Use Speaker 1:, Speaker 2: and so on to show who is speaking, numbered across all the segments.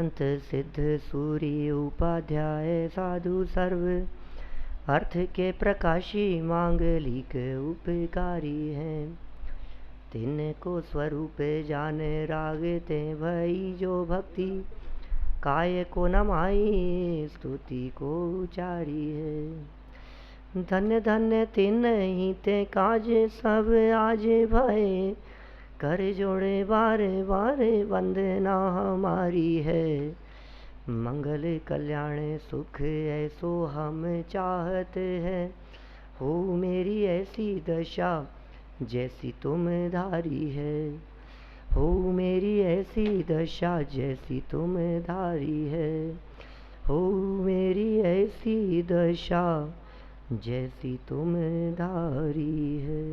Speaker 1: संत सिद्ध सूर्य उपाध्याय साधु सर्व अर्थ के प्रकाशी मांगलिक उपकारी हैं। तिनको स्वरूप जाने रागते भई जो भक्ति काय को नमाई स्तुति को उचारी है। धन्य धन्य तिन ही ते काज सब आज भय कर जोड़े बारे बारे वंदना हमारी है। मंगल कल्याण सुख ऐसो हम चाहते हैं, हो मेरी ऐसी दशा जैसी तुम धारी है। हो मेरी ऐसी दशा जैसी तुम धारी है। हो मेरी ऐसी दशा जैसी तुम धारी है।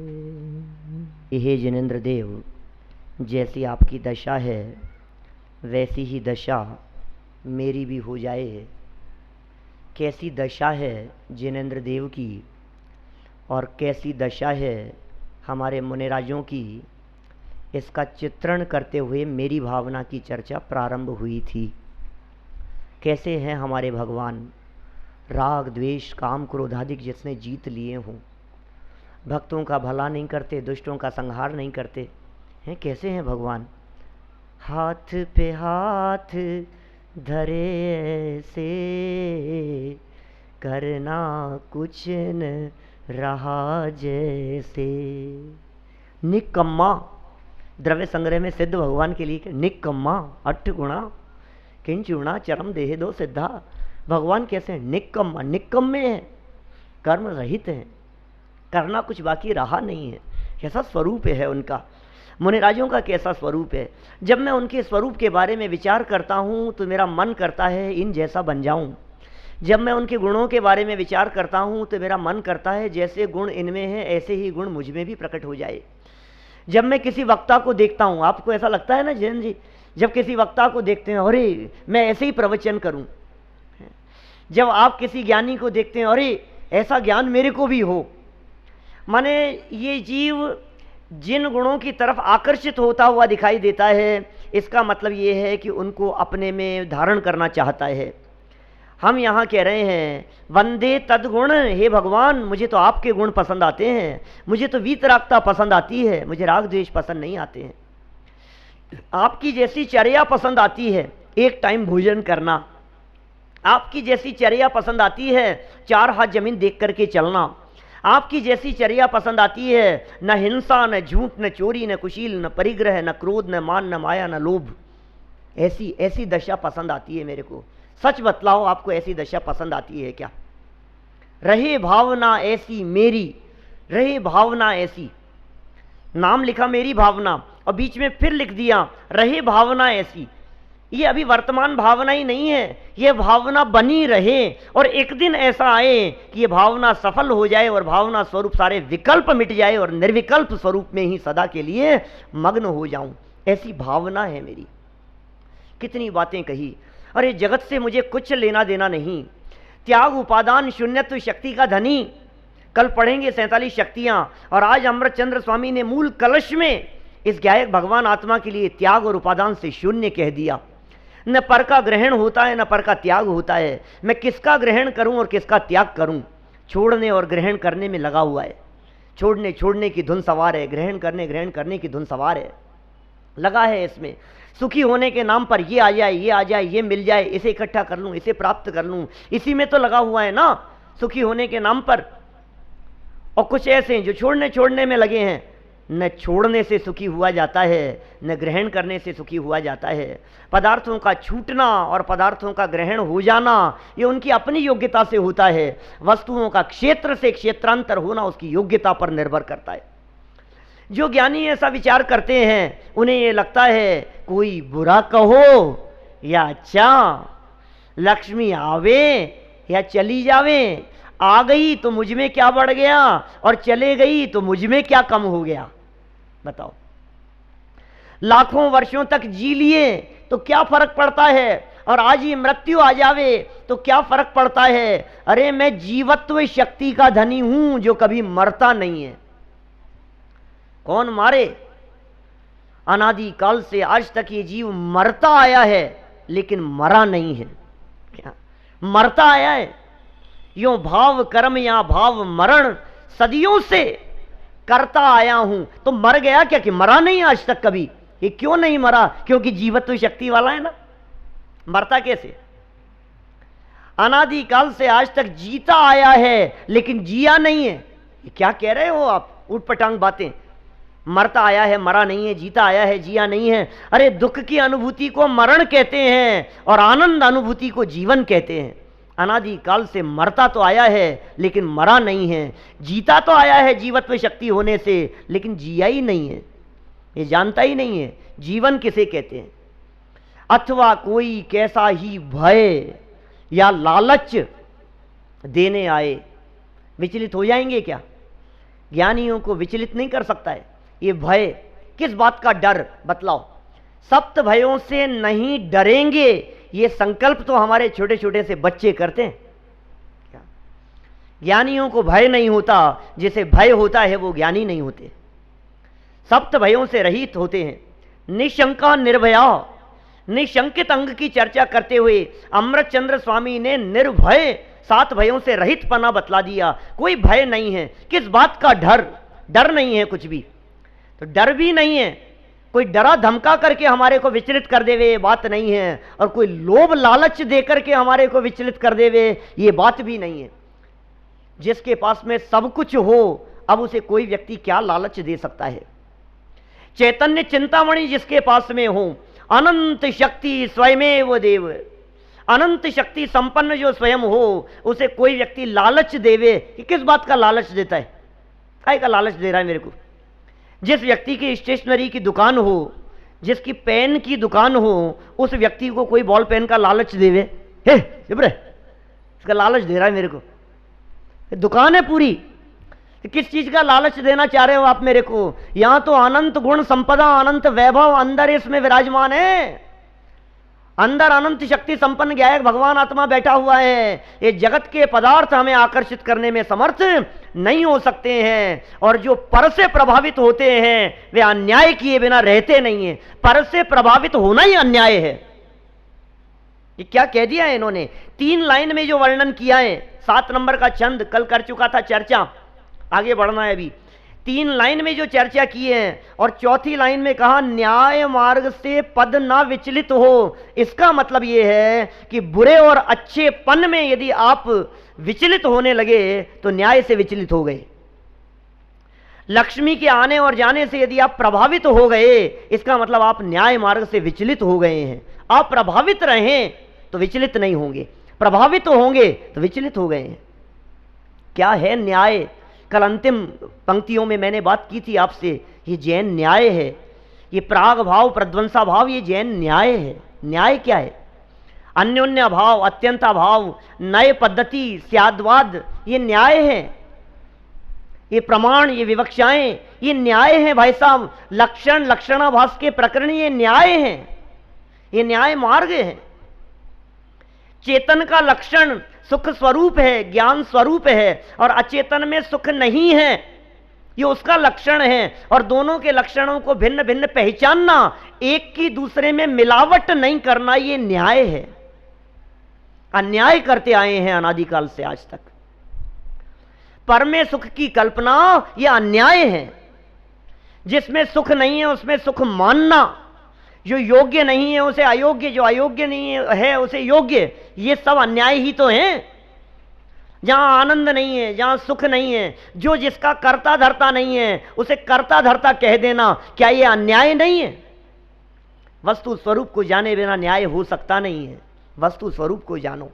Speaker 1: हे जिनेंद्र देव, जैसी आपकी दशा है वैसी ही दशा मेरी भी हो जाए। कैसी दशा है जिनेंद्र देव की और कैसी दशा है हमारे मुनिराजों की, इसका चित्रण करते हुए मेरी भावना की चर्चा प्रारंभ हुई थी। कैसे हैं हमारे भगवान, राग द्वेष काम क्रोधादिक जिसने जीत लिए हों, भक्तों का भला नहीं करते, दुष्टों का संहार नहीं करते हैं। कैसे हैं भगवान, हाथ पे हाथ धरे से करना कुछ न रहा जैसे। निकम्मा, द्रव्य संग्रह में सिद्ध भगवान के लिए निकम्मा अट्ठ गुणा किंचुणा चरम देह दो सिद्धा। भगवान कैसे हैं, निकम्मा, निकम्मे हैं, कर्म रहित हैं, करना कुछ बाकी रहा नहीं है। कैसा स्वरूप है उनका, मुनिराजों का कैसा स्वरूप है। जब मैं उनके स्वरूप के बारे में विचार करता हूँ तो मेरा मन करता है इन जैसा बन जाऊँ। जब मैं उनके गुणों के बारे में विचार करता हूँ तो मेरा मन करता है जैसे गुण इनमें हैं ऐसे ही गुण मुझ में भी प्रकट हो जाए। जब मैं किसी वक्ता को देखता हूँ, आपको ऐसा लगता है ना जैन जी, जब किसी वक्ता को देखते हैं अरे मैं ऐसे ही प्रवचन करूँ। जब आप किसी ज्ञानी को देखते हैं अरे ऐसा ज्ञान मेरे को भी हो। माने ये जीव जिन गुणों की तरफ आकर्षित होता हुआ दिखाई देता है, इसका मतलब ये है कि उनको अपने में धारण करना चाहता है। हम यहाँ कह रहे हैं वंदे तद्गुण, हे भगवान मुझे तो आपके गुण पसंद आते हैं, मुझे तो वीतरागता पसंद आती है, मुझे राग द्वेष पसंद नहीं आते हैं। आपकी जैसी चर्या पसंद आती है, एक टाइम भोजन करना। आपकी जैसी चर्या पसंद आती है, 4 हाथ जमीन देख करके चलना। आपकी जैसी चर्या पसंद आती है, न हिंसा, न झूठ, न चोरी, न कुशील, न परिग्रह, न क्रोध, न मान, न माया, न लोभ। ऐसी ऐसी दशा पसंद आती है मेरे को। सच बतलाओ, आपको ऐसी दशा पसंद आती है क्या? रहे भावना ऐसी मेरी, रहे भावना ऐसी। नाम लिखा मेरी भावना और बीच में फिर लिख दिया रहे भावना ऐसी। ये अभी वर्तमान भावना ही नहीं है, ये भावना बनी रहे और एक दिन ऐसा आए कि ये भावना सफल हो जाए और भावना स्वरूप सारे विकल्प मिट जाए और निर्विकल्प स्वरूप में ही सदा के लिए मग्न हो जाऊं। ऐसी भावना है मेरी। कितनी बातें कही, अरे जगत से मुझे कुछ लेना देना नहीं, त्याग उपादान शून्यत्व शक्ति का धनी। कल पढ़ेंगे 47 शक्तियां और आज अमृतचंद्र स्वामी ने मूल कलश में इस गायक भगवान आत्मा के लिए त्याग और उपादान से शून्य कह दिया। न पर का ग्रहण होता है न पर का त्याग होता है। मैं किसका ग्रहण करूं और किसका त्याग करूं, छोड़ने और ग्रहण करने में लगा हुआ है। छोड़ने छोड़ने की धुन सवार है, ग्रहण करने की धुन सवार है, लगा है इसमें। सुखी होने के नाम पर ये आ जाए, ये आ जाए, ये मिल जाए, इसे इकट्ठा कर लूं, इसे प्राप्त कर लूं, इसी में तो लगा हुआ है ना, सुखी होने के नाम पर। और कुछ ऐसे हैं जो छोड़ने में लगे हैं। न छोड़ने से सुखी हुआ जाता है, न ग्रहण करने से सुखी हुआ जाता है। पदार्थों का छूटना और पदार्थों का ग्रहण हो जाना ये उनकी अपनी योग्यता से होता है। वस्तुओं का क्षेत्र से क्षेत्रांतर होना उसकी योग्यता पर निर्भर करता है। जो ज्ञानी ऐसा विचार करते हैं उन्हें ये लगता है कोई बुरा कहो या अच्छा, लक्ष्मी आवे या चली जावे, आ गई तो मुझ में क्या बढ़ गया और चले गई तो मुझ में क्या कम हो गया। बताओ, लाखों वर्षों तक जी लिए तो क्या फर्क पड़ता है, और आज ही मृत्यु आ जावे तो क्या फर्क पड़ता है। अरे मैं जीवत्व शक्ति का धनी हूं जो कभी मरता नहीं है। कौन मारे, अनादि काल से आज तक ये जीव मरता आया है लेकिन मरा नहीं है। क्या मरता आया है? यो भाव कर्म या भाव मरण सदियों से करता आया हूं। तो मर गया क्या कि मरा नहीं आज तक कभी? ये क्यों नहीं मरा? क्योंकि जीवत्व शक्ति वाला है ना। मरता कैसे? अनादिकाल से आज तक जीता आया है लेकिन जिया नहीं है। ये क्या कह रहे हो आप? उठपटांग बातें। मरता आया है, मरा नहीं है, जीता आया है, जिया नहीं है। अरे दुख की अनुभूति को मरण कहते हैं और आनंद अनुभूति को जीवन कहते हैं। अनादिकाल से मरता तो आया है लेकिन मरा नहीं है, जीता तो आया है जीवत्व शक्ति होने से लेकिन जिया ही नहीं है। ये जानता ही नहीं है जीवन किसे कहते हैं। अथवा कोई कैसा ही भय या लालच देने आए, विचलित हो जाएंगे क्या? ज्ञानियों को विचलित नहीं कर सकता है ये भय। किस बात का डर बतलाओ? सप्त भयों से नहीं डरेंगे, ये संकल्प तो हमारे छोटे छोटे से बच्चे करते हैं। क्या ज्ञानियों को भय नहीं होता? जिसे भय होता है वो ज्ञानी नहीं होते। सप्त भयों से रहित होते हैं, निशंका निर्भया। निशंकित अंग की चर्चा करते हुए अमृत चंद्र स्वामी ने निर्भय 7 भयों से रहित पना बतला दिया। कोई भय नहीं है। किस बात का डर? डर नहीं है कुछ भी। तो डर भी नहीं है, कोई डरा धमका करके हमारे को विचलित कर देवे, ये बात नहीं है। और कोई लोभ लालच दे करके हमारे को विचलित कर देवे, ये बात भी नहीं है। जिसके पास में सब कुछ हो, अब उसे कोई व्यक्ति क्या लालच दे सकता है? चैतन्य चिंतामणि जिसके पास में हो, अनंत शक्ति स्वयमेव देव, अनंत शक्ति संपन्न जो स्वयं हो, उसे कोई व्यक्ति लालच देवे कि किस बात का लालच देता है? काय का लालच दे रहा है मेरे को? जिस व्यक्ति की स्टेशनरी की दुकान हो, जिसकी पेन की दुकान हो, उस व्यक्ति को कोई बॉल पेन का लालच देवे? हे जिब्रे, इसका लालच दे रहा है मेरे को। दुकान है पूरी, किस चीज का लालच देना चाह रहे हो आप मेरे को? यहां तो अनंत गुण संपदा, अनंत वैभव अंदर इसमें विराजमान है। अंदर अनंत शक्ति संपन्न गायक भगवान आत्मा बैठा हुआ है। ये जगत के पदार्थ हमें आकर्षित करने में समर्थ नहीं हो सकते हैं। और जो पर से प्रभावित होते हैं वे अन्याय किए बिना रहते नहीं हैं। पर से प्रभावित होना ही अन्याय है। ये क्या कह दिया है इन्होंने? 3 लाइन में जो वर्णन किया है, 7 नंबर का छंद कल कर चुका था चर्चा, आगे बढ़ना है अभी। 3 लाइन में जो चर्चा की है और 4थी लाइन में कहा न्याय मार्ग से पद ना विचलित हो। इसका मतलब यह है कि बुरे और अच्छे पन में यदि आप विचलित होने लगे तो न्याय से विचलित हो गए। लक्ष्मी के आने और जाने से यदि आप प्रभावित हो गए, इसका मतलब आप न्याय मार्ग से विचलित हो गए हैं। आप प्रभावित रहें तो विचलित नहीं होंगे, प्रभावित होंगे तो विचलित हो गए हैं। क्या है न्याय? कल अंतिम पंक्तियों में मैंने बात की थी आपसे। ये जैन न्याय है, ये प्राग भाव प्रध्वंसा भाव, ये जैन न्याय है। न्याय क्या है? अन्योन्य भाव, अत्यंता भाव, नए पद्धति, स्याद्वाद, ये न्याय है। ये प्रमाण, ये विवक्षाएं, ये न्याय है भाई साहब। लक्षण, लक्षणाभास के प्रकरण ये न्याय है, ये न्याय मार्ग है। चेतन का लक्षण सुख स्वरूप है, ज्ञान स्वरूप है, और अचेतन में सुख नहीं है, ये उसका लक्षण है। और दोनों के लक्षणों को भिन्न भिन्न पहचानना, एक की दूसरे में मिलावट नहीं करना, ये न्याय है। अन्याय करते आए हैं अनादिकाल से आज तक। पर में सुख की कल्पना यह अन्याय है। जिसमें सुख नहीं है उसमें सुख मानना, जो योग्य नहीं है उसे अयोग्य, जो अयोग्य नहीं है उसे योग्य, ये सब अन्याय ही तो हैं। जहां आनंद नहीं है, जहां सुख नहीं है, जो जिसका कर्ता धर्ता नहीं है उसे कर्ता धर्ता कह देना, क्या ये अन्याय नहीं है? वस्तु स्वरूप को जाने बिना न्याय हो सकता नहीं है। वस्तु स्वरूप को जानो,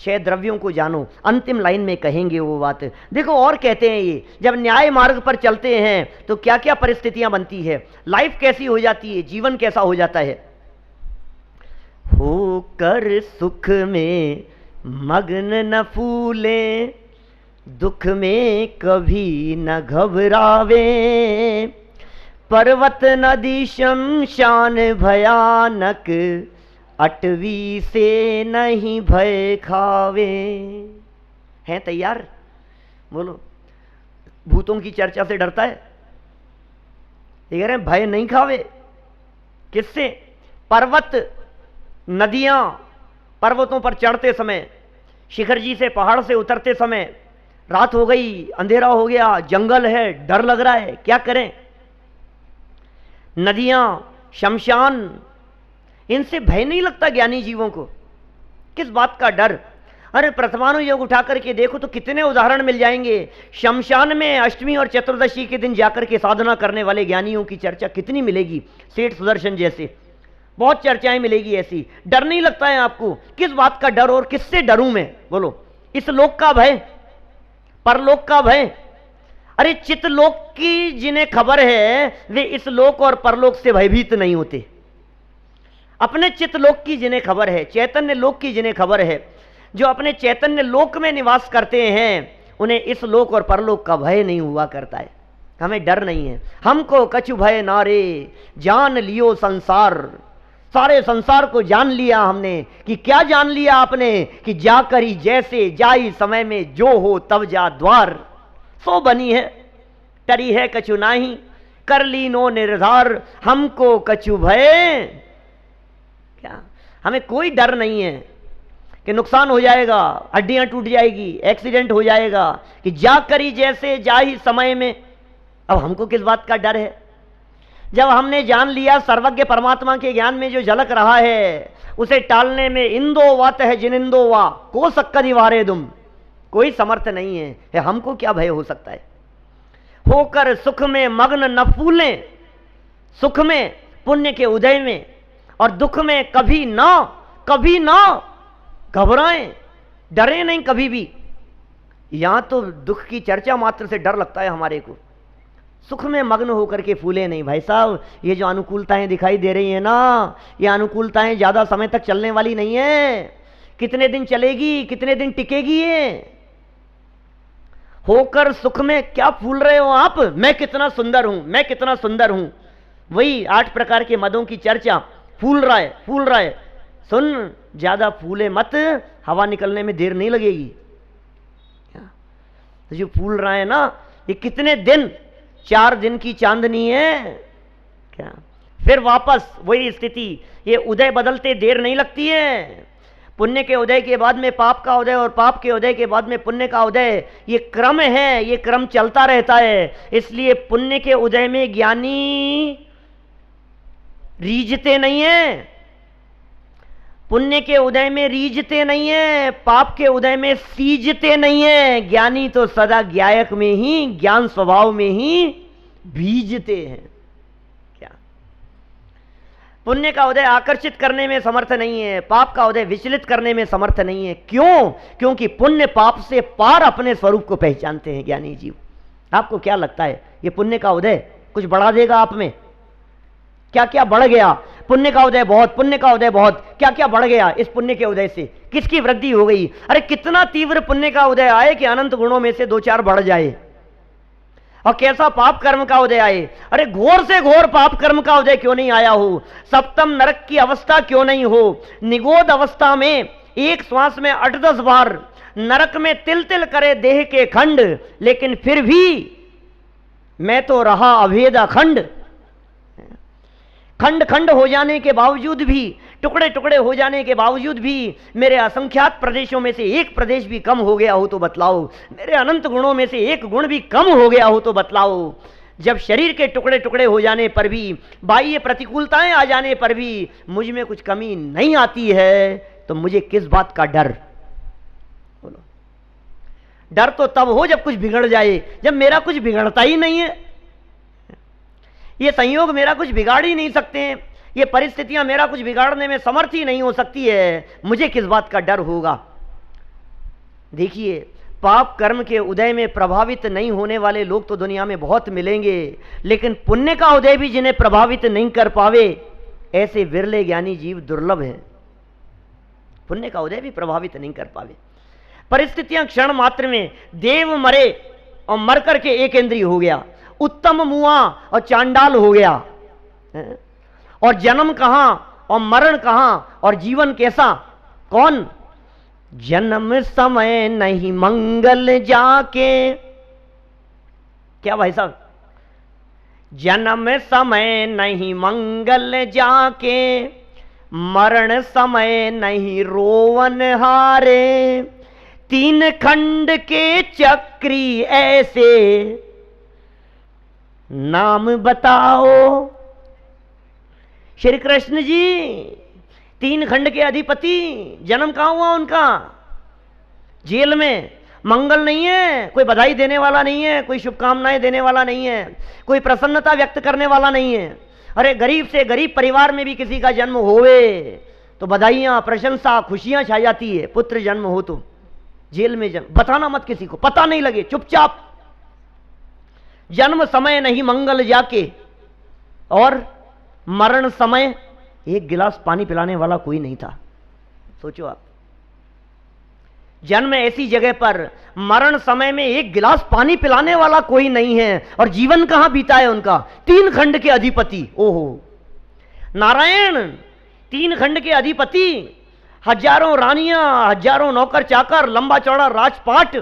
Speaker 1: 6 द्रव्यों को जानो। अंतिम लाइन में कहेंगे वो बात। देखो और कहते हैं ये, जब न्याय मार्ग पर चलते हैं तो क्या क्या परिस्थितियां बनती है, लाइफ कैसी हो जाती है, जीवन कैसा हो जाता है। होकर सुख में मग्न न फूले, दुख में कभी न घबरावे, पर्वत नदी शमशान भयानक, अटवी से नहीं भय खावे। हैं तैयार? बोलो। भूतों की चर्चा से डरता है, ये कह रहे हैं भय नहीं खावे। किससे? पर्वत नदियां पर्वतों पर चढ़ते समय, शिखर जी से पहाड़ से उतरते समय, रात हो गई, अंधेरा हो गया, जंगल है, डर लग रहा है, क्या करें? नदियां, शमशान, इनसे भय नहीं लगता ज्ञानी जीवों को? किस बात का डर? अरे प्रथमानुयोग उठा करके देखो तो कितने उदाहरण मिल जाएंगे। शमशान में अष्टमी और चतुर्दशी के दिन जाकर के साधना करने वाले ज्ञानियों की चर्चा कितनी मिलेगी, सेठ सुदर्शन जैसे, बहुत चर्चाएं मिलेगी ऐसी। डर नहीं लगता है आपको? किस बात का डर? और किससे डरूं मैं? बोलो, इस लोक का भय, परलोक का भय? अरे चितलोक की जिन्हें खबर है वे इस लोक और परलोक से भयभीत नहीं होते। अपने चितलोक की जिन्हें खबर है, चैतन्य लोक की जिन्हें खबर है, जो अपने चैतन्य लोक में निवास करते हैं, उन्हें इस लोक और परलोक का भय नहीं हुआ करता है। हमें डर नहीं है। हमको कछु भय नारे, जान लियो संसार। सारे संसार को जान लिया हमने। कि क्या जान लिया आपने? कि जा करी जैसे जाई समय में, जो हो तब जा द्वार। सो बनी है, टरी है कछु नाही, कर ली नो निर्धार, हमको कछु भय। क्या हमें कोई डर नहीं है कि नुकसान हो जाएगा, हड्डियां टूट जाएगी, एक्सीडेंट हो जाएगा, कि जा करी जैसे जाही समय में। अब हमको किस बात का डर है? जब हमने जान लिया सर्वज्ञ परमात्मा के ज्ञान में जो झलक रहा है, उसे टालने में इंदो वात है जिनिंदो वा, को सक्का निवारे दुम, कोई समर्थ नहीं है। हमको क्या भय हो सकता है? होकर सुख में मग्न न फूलें, सुख में, पुण्य के उदय में, और दुख में कभी ना घबराएं, डरे नहीं कभी भी। यहां तो दुख की चर्चा मात्र से डर लगता है हमारे को। सुख में मग्न होकर के फूले नहीं। भाई साहब, ये जो अनुकूलताएं दिखाई दे रही है ना, ये अनुकूलताएं ज्यादा समय तक चलने वाली नहीं है। कितने दिन चलेगी, कितने दिन टिकेगी ये? होकर सुख में क्या फूल रहे हो आप? मैं कितना सुंदर हूं, मैं कितना सुंदर हूं। वही 8 प्रकार के मदों की चर्चा। फूल रहा है, फूल रहा है। सुन, ज्यादा फूले मत, हवा निकलने में देर नहीं लगेगी। तो जो फूल रहा है ना, ये कितने दिन, 4 दिन की चांदनी है क्या? फिर वापस वही स्थिति। ये उदय बदलते देर नहीं लगती है। पुण्य के उदय के बाद में पाप का उदय, और पाप के उदय के बाद में पुण्य का उदय, ये क्रम है, ये क्रम चलता रहता है। इसलिए पुण्य के उदय में ज्ञानी रीझते नहीं है, पुण्य के उदय में रीझते नहीं है, पाप के उदय में सीजते नहीं है। ज्ञानी तो सदा ज्ञायक में ही, ज्ञान स्वभाव में ही बीजते हैं। क्या? पुण्य का उदय आकर्षित करने में समर्थ नहीं है, पाप का उदय विचलित करने में समर्थ नहीं है। क्यों? क्योंकि पुण्य पाप से पार अपने स्वरूप को पहचानते हैं ज्ञानी जीव। आपको क्या लगता है ये पुण्य का उदय कुछ बढ़ा देगा आप में? क्या क्या बढ़ गया? पुण्य का उदय बहुत, पुण्य का उदय बहुत, क्या क्या बढ़ गया इस पुण्य के उदय से? किसकी वृद्धि हो गई? अरे कितना तीव्र पुण्य का उदय आए कि अनंत गुणों में से 2-4 बढ़ जाए। और कैसा पाप कर्म का उदय आए। अरे घोर से घोर पाप कर्म का उदय क्यों नहीं आया हो? सप्तम नरक की अवस्था क्यों नहीं हो? निगोद अवस्था में एक श्वास में 8-10 बार नरक में तिल तिल करे देह के खंड, लेकिन फिर भी मैं तो रहा अभेद अखंड। खंड खंड हो जाने के बावजूद भी, टुकड़े टुकड़े हो जाने के बावजूद भी मेरे असंख्यात प्रदेशों में से एक प्रदेश भी कम हो गया हो तो बतलाओ। मेरे अनंत गुणों में से एक गुण भी कम हो गया हो तो बतलाओ। जब शरीर के टुकड़े टुकड़े हो जाने पर भी, बाह्य प्रतिकूलताएं आ जाने पर भी मुझ में कुछ कमी नहीं आती है, तो मुझे किस बात का डर? बोलो। डर तो तब हो जब कुछ बिगड़ जाए। जब मेरा कुछ बिगड़ता ही नहीं है, ये संयोग मेरा कुछ बिगाड़ ही नहीं सकते हैं, ये परिस्थितियां मेरा कुछ बिगाड़ने में समर्थ ही नहीं हो सकती है, मुझे किस बात का डर होगा? देखिए, पाप कर्म के उदय में प्रभावित नहीं होने वाले लोग तो दुनिया में बहुत मिलेंगे, लेकिन पुण्य का उदय भी जिन्हें प्रभावित नहीं कर पावे, ऐसे विरले ज्ञानी जीव दुर्लभ हैं। पुण्य का उदय भी प्रभावित नहीं कर पावे। परिस्थितियां क्षण मात्र में, देव मरे और मर करके एक इंद्रिय हो गया, उत्तम मुआ और चांडाल हो गया, और जन्म कहां और मरण कहां और जीवन कैसा? कौन? जन्म समय नहीं मंगल जाके। क्या भाई साहब? जन्म समय नहीं मंगल जाके, मरण समय नहीं रोवन हारे, तीन खंड के चक्री ऐसे नाम बताओ। श्री कृष्ण जी तीन खंड के अधिपति, जन्म कहां हुआ उनका? जेल में। मंगल नहीं है, कोई बधाई देने वाला नहीं है, कोई शुभकामनाएं देने वाला नहीं है, कोई प्रसन्नता व्यक्त करने वाला नहीं है। अरे गरीब से गरीब परिवार में भी किसी का जन्म होवे तो बधाइयां, प्रशंसा, खुशियां छा जाती है। पुत्र जन्म हो तो जेल में जन्म, बताना मत किसी को, पता नहीं लगे, चुपचाप। जन्म समय नहीं मंगल जाके, और मरण समय एक गिलास पानी पिलाने वाला कोई नहीं था। सोचो आप, जन्म ऐसी जगह पर, मरण समय में एक गिलास पानी पिलाने वाला कोई नहीं है, और जीवन कहां बीता है उनका? तीन खंड के अधिपति। ओहो नारायण, तीन खंड के अधिपति, हजारों रानियां, हजारों नौकर चाकर, लंबा चौड़ा राजपाट,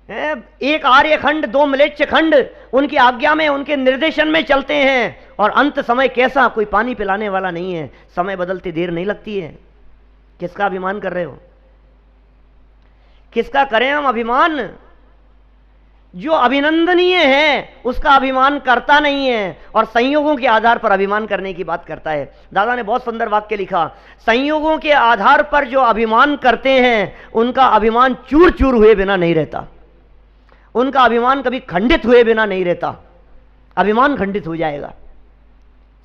Speaker 1: एक आर्य खंड, दो म्लेच्छ खंड, उनकी आज्ञा में, उनके निर्देशन में चलते हैं। और अंत समय कैसा? कोई पानी पिलाने वाला नहीं है। समय बदलते देर नहीं लगती है। किसका अभिमान कर रहे हो? किसका करें हम अभिमान? जो अभिनंदनीय है उसका अभिमान करता नहीं है, और संयोगों के आधार पर अभिमान करने की बात करता है। दादा ने बहुत सुंदर वाक्य लिखा, संयोगों के आधार पर जो अभिमान करते हैं उनका अभिमान चूर चूर हुए बिना नहीं रहता, उनका अभिमान कभी खंडित हुए बिना नहीं रहता। अभिमान खंडित हो जाएगा।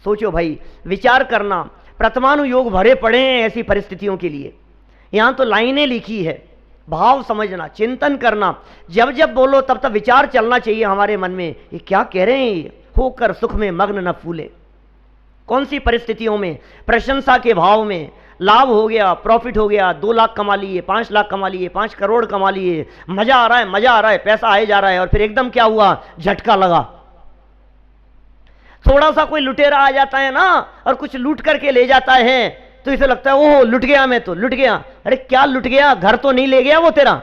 Speaker 1: सोचो भाई, विचार करना, प्रथमानुयोग भरे पड़े हैं ऐसी परिस्थितियों के लिए। यहां तो लाइनें लिखी है, भाव समझना, चिंतन करना, जब जब बोलो तब तब विचार चलना चाहिए हमारे मन में, ये क्या कह रहे हैं? होकर सुख में मग्न न फूले। कौन सी परिस्थितियों में? प्रशंसा के भाव में, लाभ हो गया, प्रॉफिट हो गया, 2 लाख कमा लिए, 5 लाख कमा लिए, 5 करोड़ कमा लिए, मजा आ रहा है, मजा आ रहा है, पैसा आए जा रहा है, और फिर एकदम क्या हुआ? झटका लगा। थोड़ा सा कोई लुटेरा आ जाता है ना, और कुछ लूट करके ले जाता है, तो इसे लगता है ओह लुट गया, मैं तो लुट गया। अरे क्या लुट गया? घर तो नहीं ले गया वो तेरा,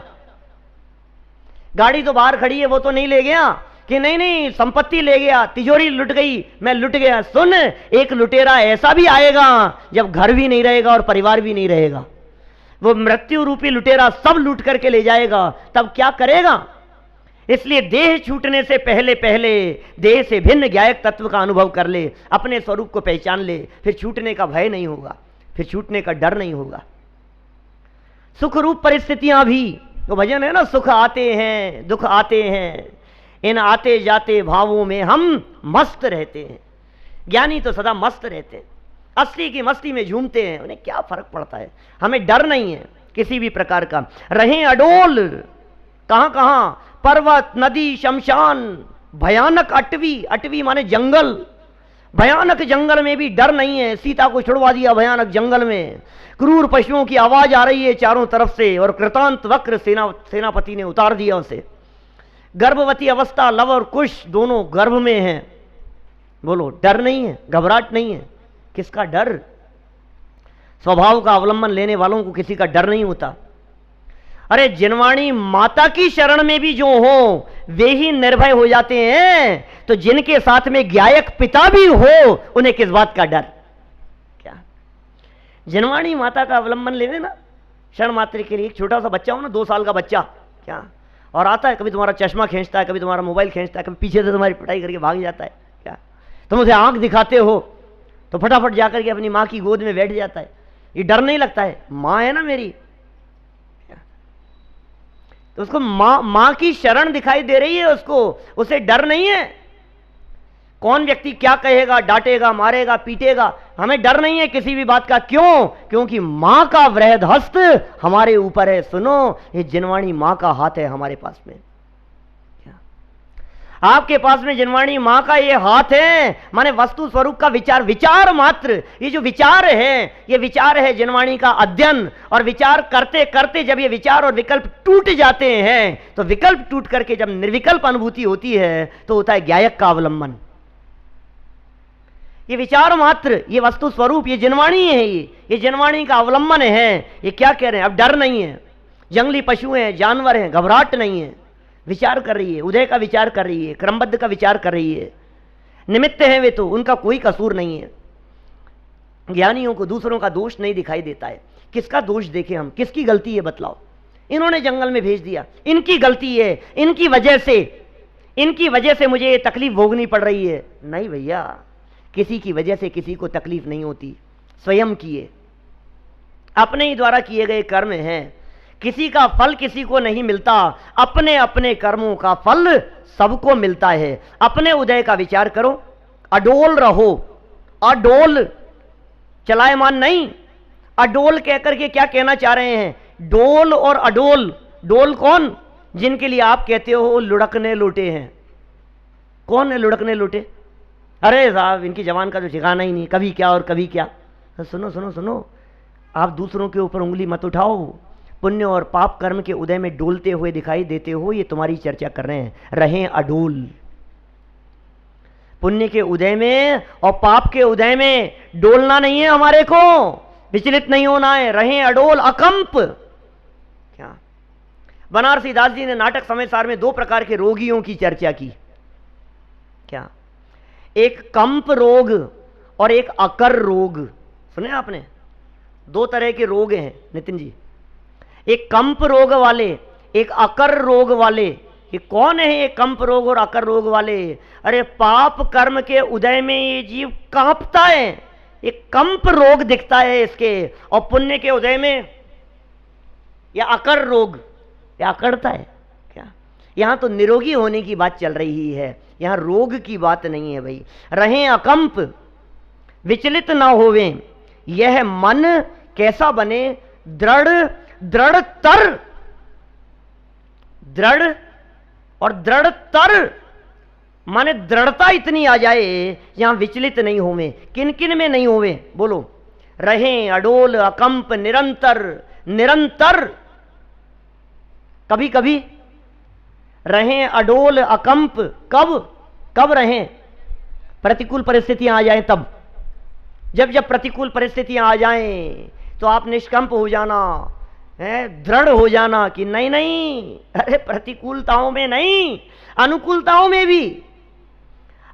Speaker 1: गाड़ी तो बाहर खड़ी है वो तो नहीं ले गया, कि नहीं नहीं संपत्ति ले गया, तिजोरी लुट गई, मैं लुट गया। सुन, एक लुटेरा ऐसा भी आएगा जब घर भी नहीं रहेगा और परिवार भी नहीं रहेगा। वो मृत्यु रूपी लुटेरा सब लूट करके ले जाएगा, तब क्या करेगा? इसलिए देह छूटने से पहले पहले देह से भिन्न ज्ञायक तत्व का अनुभव कर ले, अपने स्वरूप को पहचान ले, फिर छूटने का भय नहीं होगा, फिर छूटने का डर नहीं होगा। सुख रूप परिस्थितियां भी, वो भजन है ना, सुख आते हैं दुख आते हैं, इन आते जाते भावों में हम मस्त रहते हैं। ज्ञानी तो सदा मस्त रहते हैं, असली की मस्ती में झूमते हैं, उन्हें क्या फर्क पड़ता है। हमें डर नहीं है किसी भी प्रकार का। रहें अडोल, कहां कहां? पर्वत, नदी, शमशान, भयानक अटवी, अटवी माने जंगल, भयानक जंगल में भी डर नहीं है। सीता को छुड़वा दिया भयानक जंगल में, क्रूर पशुओं की आवाज आ रही है चारों तरफ से, और कृतांत वक्र सेनापति ने उतार दिया उसे। गर्भवती अवस्था, लव और कुश दोनों गर्भ में हैं। बोलो डर नहीं है, घबराहट नहीं है। किसका डर? स्वभाव का अवलंबन लेने वालों को किसी का डर नहीं होता। अरे जिनवाणी माता की शरण में भी जो हो वे ही निर्भय हो जाते हैं, तो जिनके साथ में ज्ञायक पिता भी हो उन्हें किस बात का डर? क्या जिनवाणी माता का अवलंबन ले लेना क्षण मात्र के लिए। एक छोटा सा बच्चा हो ना, 2 साल का बच्चा, क्या और आता है, कभी तुम्हारा चश्मा खींचता है, कभी तुम्हारा मोबाइल खींचता है, कभी पीछे से तुम्हारी पिटाई करके भाग जाता है। क्या तुम उसे आंख दिखाते हो तो फटाफट जाकर के अपनी माँ की गोद में बैठ जाता है। ये डर नहीं लगता है? माँ है ना मेरी, तो उसको माँ की शरण दिखाई दे रही है उसको, उसे डर नहीं है। कौन व्यक्ति क्या कहेगा, डांटेगा, मारेगा, पीटेगा, हमें डर नहीं है किसी भी बात का। क्यों? क्योंकि मां का वृहद हस्त हमारे ऊपर है। सुनो, ये जिनवाणी मां का हाथ है हमारे पास में। आपके पास में जिनवाणी मां का ये हाथ है, माने वस्तु स्वरूप का विचार, विचार मात्र। ये जो विचार है, ये विचार है जिनवाणी का अध्ययन। और विचार करते करते जब ये विचार और विकल्प टूट जाते हैं, तो विकल्प टूट करके जब निर्विकल्प अनुभूति होती है, तो होता है ज्ञायक का अवलंबन। ये विचार मात्र, ये वस्तु स्वरूप, ये जिनवाणी है, ये जिनवाणी का अवलंबन है। ये क्या कह रहे हैं? अब डर नहीं है। जंगली पशु हैं, जानवर हैं, घबराहट नहीं है। विचार कर रही है, उदय का विचार कर रही है, क्रमबद्ध का विचार कर रही है। निमित्त है वे तो, उनका कोई कसूर नहीं है। ज्ञानियों को दूसरों का दोष नहीं दिखाई देता है। किसका दोष देखें हम, किसकी गलती है बतलाओ। इन्होंने जंगल में भेज दिया, इनकी गलती है, इनकी वजह से मुझे ये तकलीफ भोगनी पड़ रही है। नहीं भैया, किसी की वजह से किसी को तकलीफ नहीं होती, स्वयं किए, अपने ही द्वारा किए गए कर्म हैं। किसी का फल किसी को नहीं मिलता, अपने अपने कर्मों का फल सबको मिलता है। अपने उदय का विचार करो, अडोल रहो, अडोल, चलायमान नहीं। अडोल कहकर के क्या कहना चाह रहे हैं? डोल और अडोल। डोल कौन? जिनके लिए आप कहते हो लुढ़कने लूटे हैं। कौन है लुढ़कने लूटे? अरे साहब, इनकी जवान का तो ठिकाना ही नहीं, कभी क्या और कभी क्या। तो सुनो सुनो सुनो, आप दूसरों के ऊपर उंगली मत उठाओ। पुण्य और पाप कर्म के उदय में डोलते हुए दिखाई देते हो, ये तुम्हारी चर्चा कर रहे हैं। रहें अडोल। पुण्य के उदय में और पाप के उदय में डोलना नहीं है हमारे को, विचलित नहीं होना है। रहें अडोल, अकंप। क्या बनारसी दास जी ने नाटक समय सार में 2 प्रकार के रोगियों की चर्चा की। क्या? एक कंप रोग और एक अकर रोग। सुने आपने? 2 तरह के रोग हैं नितिन जी, एक कंप रोग वाले, एक अकर रोग वाले। ये कौन है ये कंप रोग और अकर रोग वाले? अरे पाप कर्म के उदय में ये जीव कांपता है, एक कंप रोग दिखता है इसके, और पुण्य के उदय में या अकर रोग, या अकड़ता है। क्या? यहां तो निरोगी होने की बात चल रही है, यहां रोग की बात नहीं है भाई। रहें अकंप, विचलित ना होवे, यह मन कैसा बने? दृढ़, दृढ़तर, दृढ़ और दृढ़तर माने दृढ़ता इतनी आ जाए, यहां विचलित नहीं होवे। किन किन में नहीं होवे? बोलो। रहें अडोल, अकंप, निरंतर, निरंतर। कभी कभी रहें अडोल, अकंप। कब कब रहें? प्रतिकूल परिस्थितियां आ जाएं तब। जब जब प्रतिकूल परिस्थितियां आ जाएं तो आप निष्कंप हो जाना है, दृढ़ हो जाना कि नहीं नहीं, अरे प्रतिकूलताओं में नहीं, अनुकूलताओं में भी।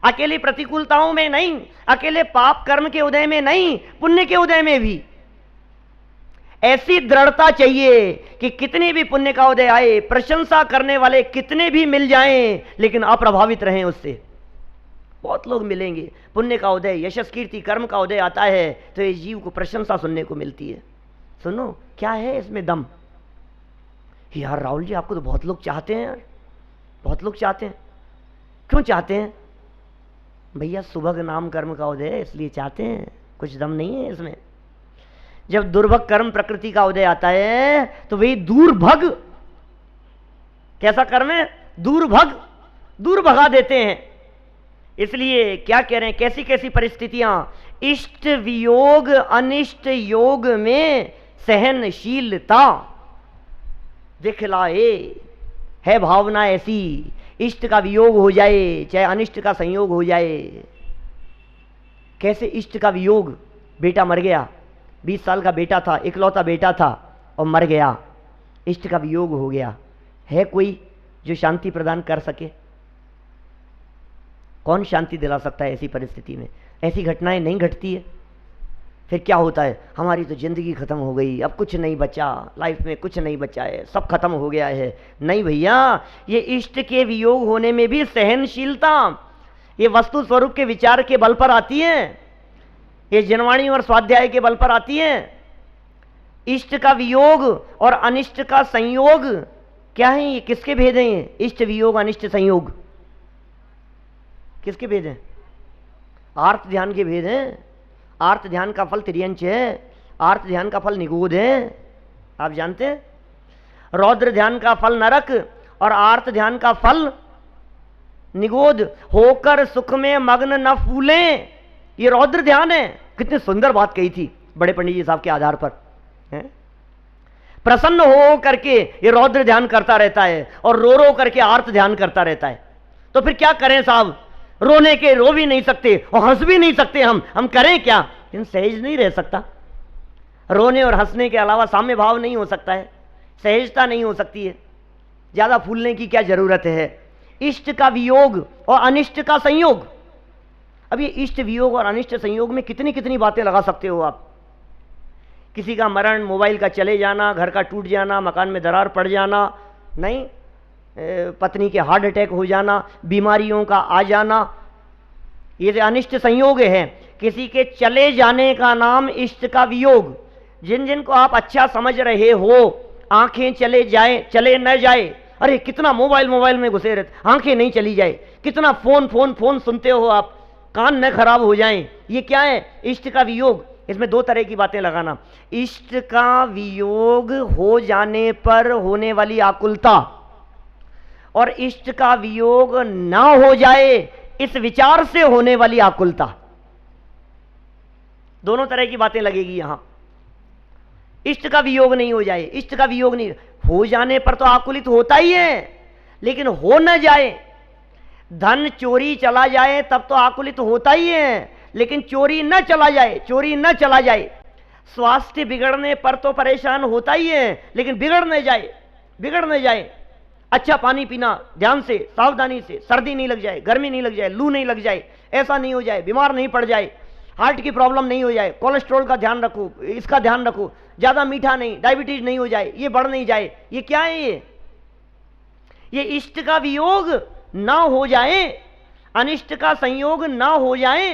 Speaker 1: अकेली प्रतिकूलताओं में नहीं, अकेले पाप कर्म के उदय में नहीं, पुण्य के उदय में भी ऐसी दृढ़ता चाहिए कि कितने भी पुण्य का उदय आए, प्रशंसा करने वाले कितने भी मिल जाएं, लेकिन अप्रभावित रहें उससे। बहुत लोग मिलेंगे, पुण्य का उदय, यशस कीर्ति कर्म का उदय आता है तो ये जीव को प्रशंसा सुनने को मिलती है। सुनो, क्या है इसमें दम? यार राहुल जी, आपको तो बहुत लोग चाहते हैं यार, बहुत लोग चाहते हैं। क्यों चाहते हैं? भैया सुभग नाम कर्म का उदय है इसलिए चाहते हैं, कुछ दम नहीं है इसमें। जब दुर्भग कर्म प्रकृति का उदय आता है तो वही दूरभग, कैसा कर्म है? दूरभग, दूर भगा देते हैं। इसलिए क्या कह रहे हैं? कैसी कैसी परिस्थितियां? इष्ट वियोग अनिष्ट योग में सहनशीलता दिखलाए। है भावना ऐसी, इष्ट का वियोग हो जाए चाहे अनिष्ट का संयोग हो जाए। कैसे इष्ट का वियोग? बेटा मर गया, 20 साल का बेटा था, इकलौता बेटा था और मर गया, इष्ट का वियोग हो गया। है कोई जो शांति प्रदान कर सके? कौन शांति दिला सकता है ऐसी परिस्थिति में? ऐसी घटनाएं नहीं घटती है। फिर क्या होता है? हमारी तो जिंदगी खत्म हो गई, अब कुछ नहीं बचा, लाइफ में कुछ नहीं बचा है, सब खत्म हो गया है। नहीं भैया, ये इष्ट के वियोग होने में भी सहनशीलता, ये वस्तु स्वरूप के विचार के बल पर आती है, ये जिनवाणी और स्वाध्याय के बल पर आती है। इष्ट का वियोग और अनिष्ट का संयोग क्या है? ये किसके भेद हैं? ये इष्ट वियोग अनिष्ट संयोग किसके भेद हैं? आर्त ध्यान के भेद हैं। आर्त ध्यान का फल तिर्यंच है, आर्त ध्यान का फल निगूढ़ है, आप जानते हैं। रौद्र ध्यान का फल नरक और आर्त ध्यान का फल निगूढ़। होकर सुख में मग्न न फूलें, ये रौद्र ध्यान है। कितनी सुंदर बात कही थी बड़े पंडित जी साहब के आधार पर है? प्रसन्न हो करके ये रौद्र ध्यान करता रहता है और रो रो करके आर्त ध्यान करता रहता है। तो फिर क्या करें साहब? रोने के रो भी नहीं सकते और हंस भी नहीं सकते, हम करें क्या? इन सहज नहीं रह सकता। रोने और हंसने के अलावा साम्य भाव नहीं हो सकता है, सहजता नहीं हो सकती है। ज्यादा फूलने की क्या जरूरत है? इष्ट का वियोग और अनिष्ट का संयोग। अब ये इष्ट वियोग और अनिष्ट संयोग में कितनी कितनी बातें लगा सकते हो आप। किसी का मरण, मोबाइल का चले जाना, घर का टूट जाना, मकान में दरार पड़ जाना, नहीं, पत्नी के हार्ट अटैक हो जाना, बीमारियों का आ जाना, ये अनिष्ट संयोग है। किसी के चले जाने का नाम इष्ट का वियोग। जिन जिन को आप अच्छा समझ रहे हो, आंखें चले जाए, चले न जाए, अरे कितना मोबाइल में घुसे रहते, आंखें नहीं चली जाए, कितना फोन सुनते हो आप, कान न खराब हो जाएं, ये क्या है? इष्ट का वियोग। इसमें दो तरह की बातें लगाना। इष्ट का वियोग हो जाने पर होने वाली आकुलता, और इष्ट का वियोग ना हो जाए इस विचार से होने वाली आकुलता। दोनों तरह की बातें लगेगी यहां। इष्ट का वियोग नहीं हो जाए, इष्ट का वियोग नहीं हो जाने पर तो आकुलित होता ही है, लेकिन हो न जाए, धन चोरी चला जाए तब तो आकुलित होता ही है, लेकिन चोरी न चला जाए, चोरी न चला जाए। स्वास्थ्य बिगड़ने पर तो परेशान होता ही है, लेकिन बिगड़ न जाए, बिगड़ न जाए। अच्छा पानी पीना ध्यान से, सावधानी से, सर्दी नहीं लग जाए, गर्मी नहीं लग जाए, लू नहीं लग जाए, ऐसा नहीं हो जाए, बीमार नहीं पड़ जाए, हार्ट की प्रॉब्लम नहीं हो जाए, कोलेस्ट्रॉल का ध्यान रखो, इसका ध्यान रखो, ज्यादा मीठा नहीं, डायबिटीज नहीं हो जाए, ये बढ़ नहीं जाए। ये क्या है? ये इष्ट का वियोग ना हो जाए, अनिष्ट का संयोग ना हो जाए।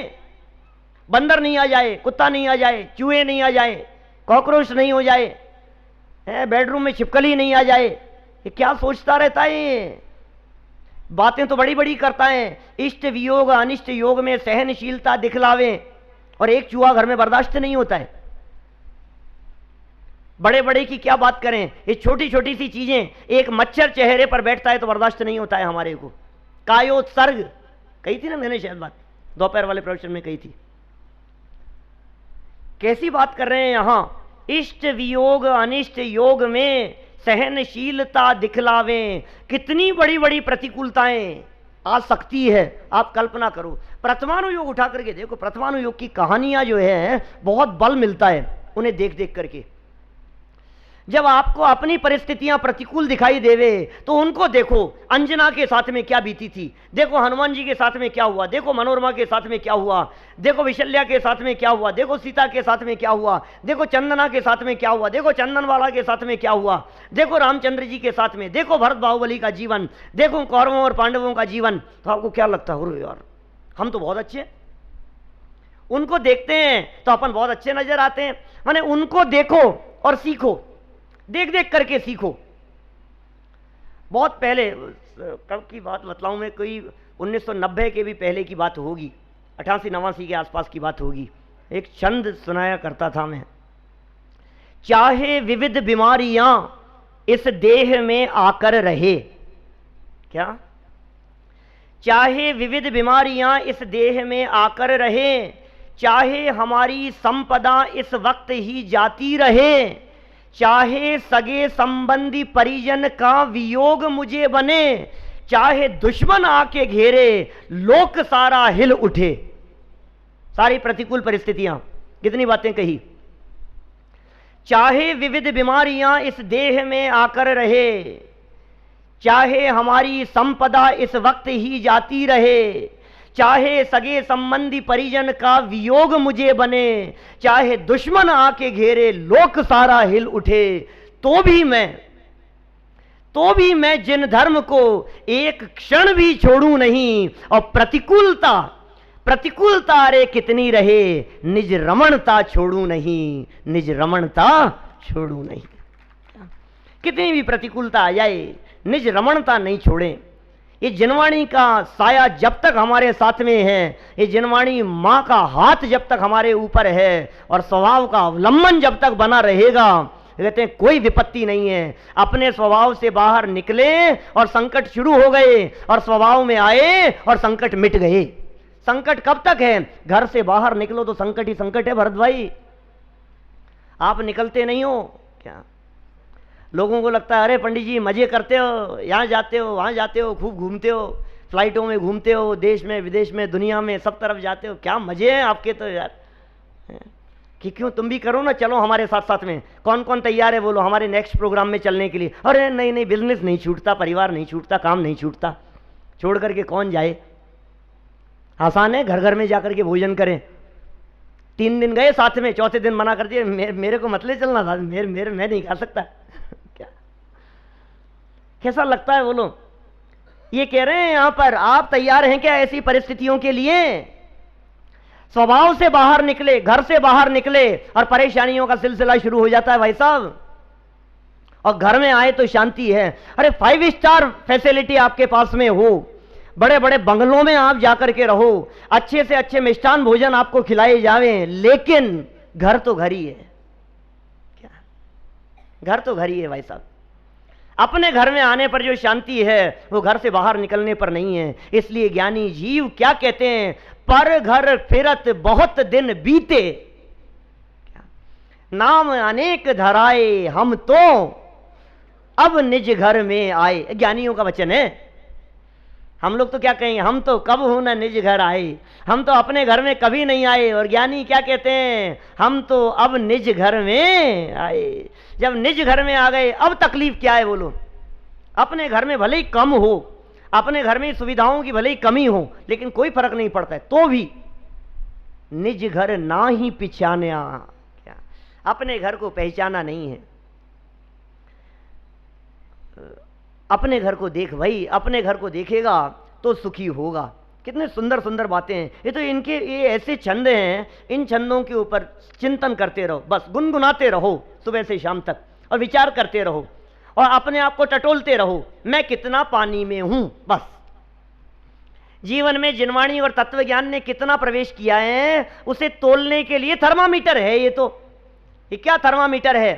Speaker 1: बंदर नहीं आ जाए, कुत्ता नहीं आ जाए, चूहे नहीं आ जाए, कॉकरोच नहीं हो जाए, बेडरूम में छिपकली नहीं आ जाए। ये क्या सोचता रहता है? बातें तो बड़ी बड़ी करता है। इष्ट वियोग अनिष्ट योग में सहनशीलता दिखलावे, और एक चूहा घर में बर्दाश्त नहीं होता है। बड़े बड़े की क्या बात करें, ये छोटी छोटी सी चीजें, एक मच्छर चेहरे पर बैठता है तो बर्दाश्त नहीं होता है हमारे को। कायोत्सर्ग कही थी ना मैंने, शायद बात दोपहर वाले प्रवचन में कही थी। कैसी बात कर रहे हैं यहां? इष्ट वियोग अनिष्ट योग में सहनशीलता दिखलावें। कितनी बड़ी बड़ी प्रतिकूलताएं आ सकती है, आप कल्पना करो। प्रथमानुयोग उठा करके देखो, प्रथमानुयोग की कहानियां जो है बहुत बल मिलता है उन्हें देख देख करके। जब आपको अपनी परिस्थितियां प्रतिकूल दिखाई देवे तो उनको देखो। अंजना के साथ में क्या बीती थी, देखो हनुमान जी के साथ में क्या हुआ, देखो मनोरमा के साथ में क्या हुआ, देखो विशल्या के साथ में क्या हुआ, देखो सीता के साथ में क्या हुआ, देखो चंदना के साथ में क्या हुआ, देखो चंदनवाला के साथ में क्या हुआ, देखो रामचंद्र जी के साथ में, देखो भरत बाहुबली का जीवन, देखो कौरवों और पांडवों का जीवन। तो आपको क्या लगता है, अरे यार हम तो बहुत अच्छे। उनको देखते हैं तो अपन बहुत अच्छे नजर आते हैं। माने उनको देखो और सीखो, देख देख करके सीखो। बहुत पहले, कब की बात बतलाऊं मैं, कोई 1990 के भी पहले की बात होगी, 88-89 के आसपास की बात होगी। एक छंद सुनाया करता था मैं। चाहे विविध बीमारियां इस देह में आकर रहे, क्या? चाहे विविध बीमारियां इस देह में आकर रहे, चाहे हमारी संपदा इस वक्त ही जाती रहे, चाहे सगे संबंधी परिजन का वियोग मुझे बने, चाहे दुश्मन आके घेरे लोक सारा हिल उठे। सारी प्रतिकूल परिस्थितियां, कितनी बातें कही। चाहे विविध बीमारियां इस देह में आकर रहे, चाहे हमारी संपदा इस वक्त ही जाती रहे, चाहे सगे संबंधी परिजन का वियोग मुझे बने, चाहे दुश्मन आके घेरे लोक सारा हिल उठे, तो भी मैं जिन धर्म को एक क्षण भी छोड़ू नहीं। और प्रतिकूलता अरे कितनी रहे, निज रमणता छोड़ू नहीं, निज रमणता छोड़ू नहीं। कितनी भी प्रतिकूलता आ जाए, निज रमणता नहीं छोड़ें। ये जिनवाणी का साया जब तक हमारे साथ में है, ये जिनवाणी माँ का हाथ जब तक हमारे ऊपर है, और स्वभाव का अवलंबन जब तक बना रहेगा, कहते हैं कोई विपत्ति नहीं है। अपने स्वभाव से बाहर निकले और संकट शुरू हो गए, और स्वभाव में आए और संकट मिट गए। संकट कब तक है? घर से बाहर निकलो तो संकट ही संकट है भरत भाई। आप निकलते नहीं हो क्या? लोगों को लगता है अरे पंडित जी मजे करते हो, यहाँ जाते हो वहाँ जाते हो, खूब घूमते हो, फ्लाइटों में घूमते हो, देश में विदेश में दुनिया में सब तरफ जाते हो, क्या मजे हैं आपके तो यार। कि क्यों तुम भी करो ना, चलो हमारे साथ साथ में। कौन कौन तैयार है बोलो हमारे नेक्स्ट प्रोग्राम में चलने के लिए? अरे नहीं नहीं, बिजनेस नहीं छूटता, परिवार नहीं छूटता, काम नहीं छूटता, छोड़ करके कौन जाए। आसान है घर घर में जाकर के भोजन करें। 3 दिन गए साथ में, चौथे दिन मना कर दिए, मेरे को मत ले चलना था, मेरे मैं नहीं खा सकता। क्या कैसा लगता है बोलो? ये कह रहे हैं यहां पर, आप तैयार हैं क्या ऐसी परिस्थितियों के लिए? स्वभाव से बाहर निकले, घर से बाहर निकले और परेशानियों का सिलसिला शुरू हो जाता है भाई साहब। और घर में आए तो शांति है। अरे 5 स्टार फैसिलिटी आपके पास में हो, बड़े बड़े बंगलों में आप जाकर के रहो, अच्छे से अच्छे मिष्ठान भोजन आपको खिलाए जावे, लेकिन घर तो घर ही है। क्या घर तो घर ही है भाई साहब। अपने घर में आने पर जो शांति है वो घर से बाहर निकलने पर नहीं है। इसलिए ज्ञानी जीव क्या कहते हैं, पर घर फिरत बहुत दिन बीते, नाम अनेक धराए हम तो अब निज घर में आए। ज्ञानियों का वचन है। हम लोग तो क्या कहेंगे, हम तो कब हो ना निज घर आए, हम तो अपने घर में कभी नहीं आए। और ज्ञानी क्या कहते हैं, हम तो अब निज घर में आए। जब निज घर में आ गए अब तकलीफ क्या है बोलो? अपने घर में भले ही कम हो, अपने घर में सुविधाओं की भले ही कमी हो, लेकिन कोई फर्क नहीं पड़ता है, तो भी निज घर ना ही पिछाना। क्या अपने घर को पहचाना नहीं है? अपने घर को देख भाई, अपने घर को देखेगा तो सुखी होगा। कितने सुंदर सुंदर बातें हैं। ये तो इनके ये ऐसे छंद हैं, इन छंदों के ऊपर चिंतन करते रहो, बस गुनगुनाते रहो सुबह से शाम तक, और विचार करते रहो और अपने आप को टटोलते रहो, मैं कितना पानी में हूं। बस जीवन में जिनवाणी और तत्व ज्ञान ने कितना प्रवेश किया है उसे तोलने के लिए थर्मामीटर है। ये क्या थर्मामीटर है?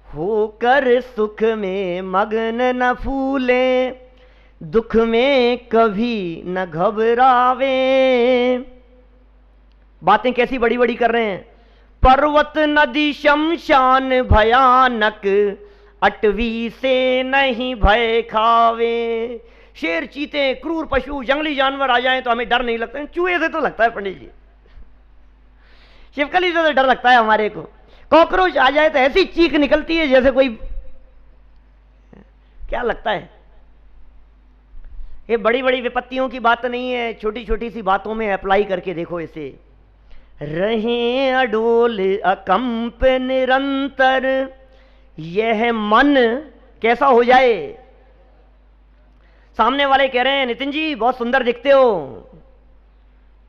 Speaker 1: होकर सुख में मग्न न फूले, दुख में कभी न घबरावे। बातें कैसी बड़ी बड़ी कर रहे हैं। पर्वत नदी शमशान भयानक, अटवी से नहीं भय खावे। शेर, चीते, क्रूर पशु, जंगली जानवर आ जाएं तो हमें डर नहीं लगता। चूहे से तो लगता है पंडित जी, छिपकली से तो डर लगता है हमारे को। कॉकरोच आ जाए तो ऐसी चीख निकलती है जैसे कोई, क्या लगता है। ये बड़ी बड़ी विपत्तियों की बात नहीं है, छोटी छोटी सी बातों में अप्लाई करके देखो इसे। रहे अडोल अकंप निरंतर, यह मन कैसा हो जाए। सामने वाले कह रहे हैं नितिन जी बहुत सुंदर दिखते हो,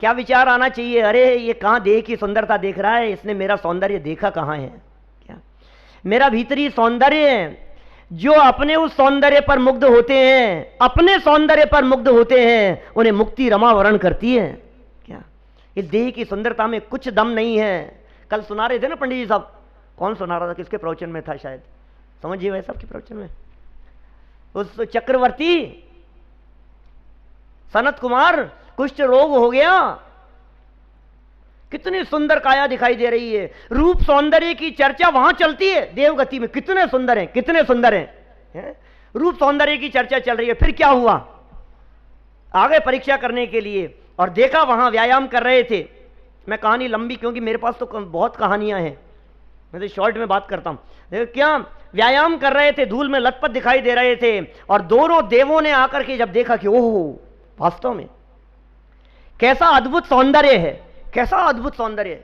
Speaker 1: क्या विचार आना चाहिए, अरे ये कहाँ देह की सुंदरता देख रहा है, इसने मेरा सौंदर्य देखा कहाँ है। क्या मेरा भीतरी सौंदर्य है, जो अपने उस सौंदर्य पर मुग्ध होते हैं, अपने सौंदर्य पर मुग्ध होते हैं, उन्हें मुक्ति रमा वरण करती है। क्या इस देह की सुंदरता में कुछ दम नहीं है। कल सुना रहे थे ना पंडित जी साहब, कौन सुना रहा था, किसके प्रवचन में था, शायद समझिए भाई साहब के प्रवचन में, उस चक्रवर्ती सनत कुमार कुष्ठ रोग हो गया, कितनी सुंदर काया दिखाई दे रही है। रूप सौंदर्य की चर्चा वहां चलती है देवगति में, कितने सुंदर हैं, कितने सुंदर हैं, रूप सौंदर्य की चर्चा चल रही है। फिर क्या हुआ, आगे परीक्षा करने के लिए और देखा वहां व्यायाम कर रहे थे। मैं कहानी लंबी, क्योंकि मेरे पास तो बहुत कहानियां हैं, मैं तो शॉर्ट में बात करता हूं। क्या व्यायाम कर रहे थे, धूल में लथपथ दिखाई दे रहे थे, और दोनों देवों ने आकर के जब देखा कि ओह वास्तव में कैसा अद्भुत सौंदर्य है, कैसा अद्भुत सौंदर्य है,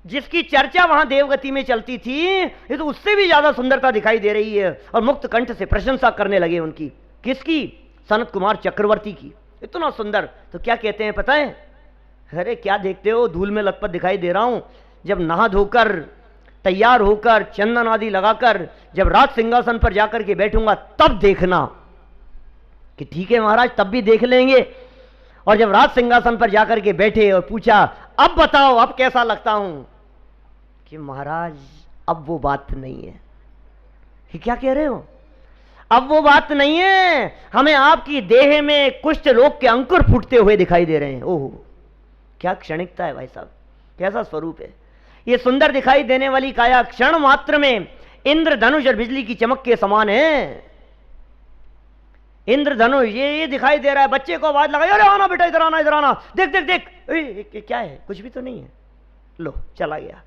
Speaker 1: जिसकी चर्चा वहां देवगति में चलती थी, ये तो उससे भी ज्यादा सुंदरता दिखाई दे रही है। और मुक्त कंठ से प्रशंसा करने लगे उनकी, किसकी, सनत कुमार चक्रवर्ती की, इतना सुंदर। तो क्या कहते हैं पता है, अरे क्या देखते हो, धूल में लथपथ दिखाई दे रहा हूं, जब नहा धोकर तैयार होकर चंदन आदि लगाकर जब राज सिंहासन पर जाकर के बैठूंगा तब देखना। कि ठीक है महाराज, तब भी देख लेंगे। और जब राज सिंहासन पर जाकर के बैठे और पूछा अब बताओ अब कैसा लगता हूं, कि महाराज अब वो बात नहीं है। कि क्या कह रहे हो, अब वो बात नहीं है, हमें आपकी देह में कुष्ठ रोग के अंकुर फूटते हुए दिखाई दे रहे हैं। ओहो क्या क्षणिकता है भाई साहब, कैसा स्वरूप है। ये सुंदर दिखाई देने वाली काया क्षण मात्र में इंद्र धनुष और बिजली की चमक के समान है। इंद्र धनुष ये दिखाई दे रहा है। बच्चे को आवाज लगाई, अरे आना बेटा, इधर आना, इधर आना, देख देख देख, क्या है, कुछ भी तो नहीं है, लो चला गया।